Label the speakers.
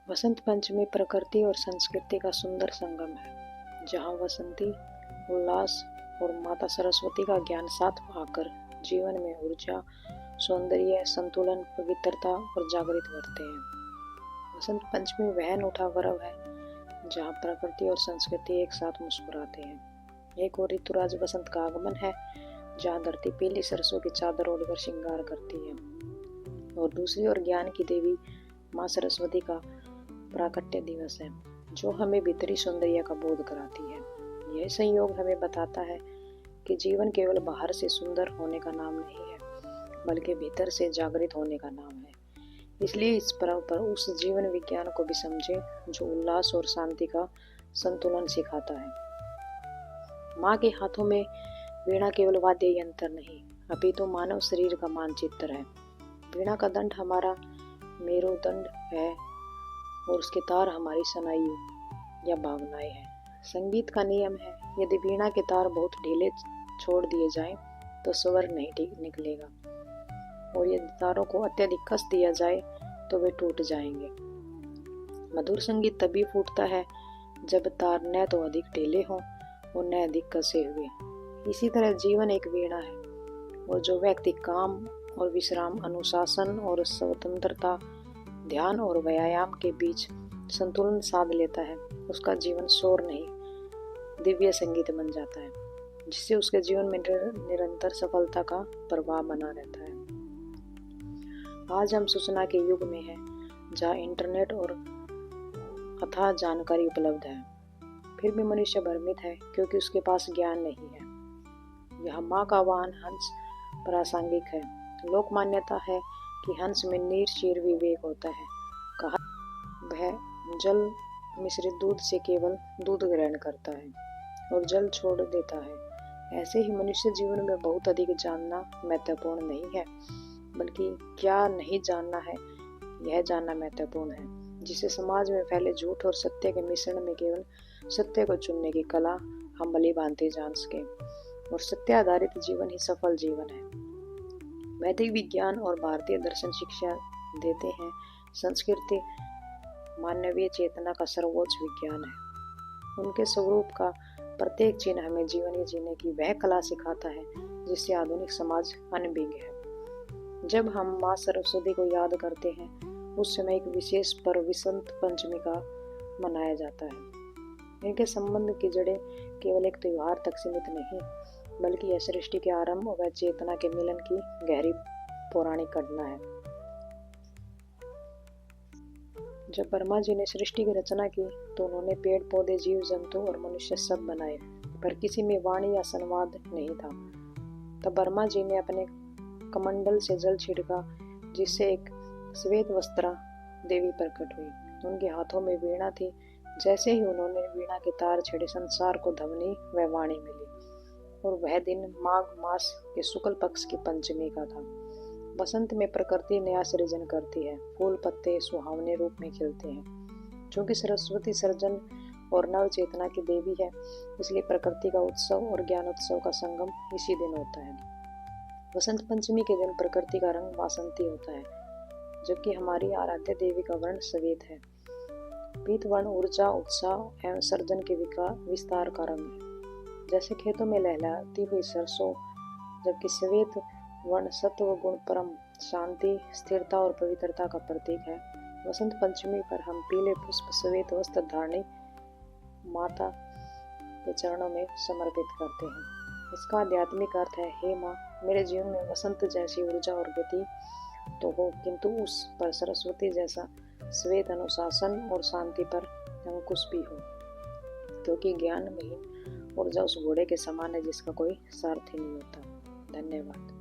Speaker 1: वसंत पंचमी प्रकृति और संस्कृति का सुंदर संगम है, जहाँ वसंती उल्लास और माता सरस्वती का ज्ञान साथ आकर जीवन में ऊर्जा, सौंदर्य, संतुलन, पवित्रता और जागृत करते हैं। वसंत पंचमी वह अनूठा पर्व है जहाँ प्रकृति और संस्कृति एक साथ मुस्कुराते हैं। एक और ऋतुराज वसंत का आगमन है, जहाँ धरती पीली सरसों की चादर ओढ़कर श्रृंगार करती है, और दूसरी ओर ज्ञान की देवी माँ सरस्वती का प्राकट्य दिवस है, जो हमें भीतरी सौंदर्य का बोध कराती है। यह संयोग हमें बताता है कि जीवन केवल बाहर से सुंदर होने का नाम नहीं है, बल्कि भीतर से जागृत होने का नाम है। इसलिए इस पर्व पर उस जीवन विज्ञान को भी समझें जो उल्लास और शांति का संतुलन सिखाता है। माँ के हाथों में वीणा केवल वाद्य यंत्र नहीं, अपितु मानव शरीर का मानचित्र है। वीणा का दंड हमारा मेरुदंड है और उसके तार हमारी स्नायु या भावनाएं हैं। संगीत का नियम है, यदि वीणा के तार बहुत ढीले छोड़ दिए जाएं तो स्वर नहीं ठीक निकलेगा, और यदि तारों को अत्यधिक कस दिया जाए तो वे टूट जाएंगे। मधुर संगीत तभी फूटता है जब तार न तो अधिक ढीले हों और न अधिक कसे हुए। इसी तरह जीवन एक वीणा है, और जो व्यक्ति काम और विश्राम, अनुशासन और स्वतंत्रता, ध्यान और व्यायाम के बीच संतुलन साध लेता है, उसका जीवन शोर नहीं, दिव्य संगीत बन जाता है, जिससे उसके जीवन में निरंतर सफलता का प्रभाव बना रहता है। आज हम सूचना के युग में हैं, जहाँ इंटरनेट और अथाह जानकारी उपलब्ध है, फिर भी मनुष्य भ्रमित है क्योंकि उसके पास ज्ञान नहीं है। यह माँ का वाहन हंस प्रासंगिक है। लोक मान्यता है कि हंस में नीर विवेक होता है। कहा वह जल मिश्रित दूध से केवल दूध ग्रहण करता है और जल छोड़ देता है। ऐसे ही मनुष्य जीवन में बहुत अधिक जानना महत्वपूर्ण नहीं है, बल्कि क्या नहीं जानना है यह जानना महत्वपूर्ण है, जिससे समाज में फैले झूठ और सत्य के मिश्रण में केवल सत्य को चुनने की कला हम भली भांति जान सके, और सत्य आधारित जीवन ही सफल जीवन है। वैदिक विज्ञान और भारतीय दर्शन शिक्षा देते हैं, संस्कृति मानवीय चेतना का सर्वोच्च विज्ञान है। उनके स्वरूप का प्रत्येक चिन्ह हमें जीवन जीने की वह कला सिखाता है जिससे आधुनिक समाज अनभिज्ञ है। जब हम माँ सरस्वती को याद करते हैं, उस समय एक विशेष पर्व वसंत पंचमी का मनाया जाता है। इनके संबंध की जड़ें केवल एक त्योहार तक सीमित नहीं, बल्कि यह सृष्टि के आरंभ व चेतना के मिलन की गहरी पौराणिक घटना है। जब ब्रह्मा जी ने सृष्टि की रचना की तो उन्होंने पेड़ पौधे, जीव जंतु और मनुष्य सब बनाए, पर किसी में वाणी या संवाद नहीं था। तब ब्रह्मा जी ने अपने कमंडल से जल छिड़का, जिससे एक श्वेत वस्त्रा देवी प्रकट हुई। उनके हाथों में वीणा थी। जैसे ही उन्होंने वीणा के तार छेड़े, संसार को ध्वनि व वाणी मिली, और वह दिन माघ मास के शुक्ल पक्ष की पंचमी का था। बसंत में प्रकृति नया सृजन करती है, फूल पत्ते सुहावने रूप में खिलते हैं। क्योंकि सरस्वती सृजन और नव चेतना की देवी है, इसलिए प्रकृति का उत्सव और ज्ञान उत्सव का संगम इसी दिन होता है। वसंत पंचमी के दिन प्रकृति का रंग वासंती होता है, जबकि हमारी आराध्य देवी का वर्ण श्वेत है। पीत वर्ण ऊर्जा, उत्साह एवं सर्जन के विस्तार का रंग है। जैसे खेतों में लहलहाती हुई सरसों, जबकि श्वेत वर्ण सत्व गुण, परम शांति, स्थिरता और पवित्रता का प्रतीक है। वसंत पंचमी पर हम पीले पुष्प, श्वेत वस्त्र धारणी माता के चरणों में समर्पित करते हैं। इसका आध्यात्मिक अर्थ है, हे माँ, मेरे जीवन में वसंत जैसी ऊर्जा और गति तो हो, किंतु उस पर सरस्वती जैसा श्वेत अनुशासन और शांति पर अंकुश भी हो, क्योंकि ज्ञान में ऊर्जा उस घोड़े के समान है जिसका कोई सारथी नहीं होता। धन्यवाद।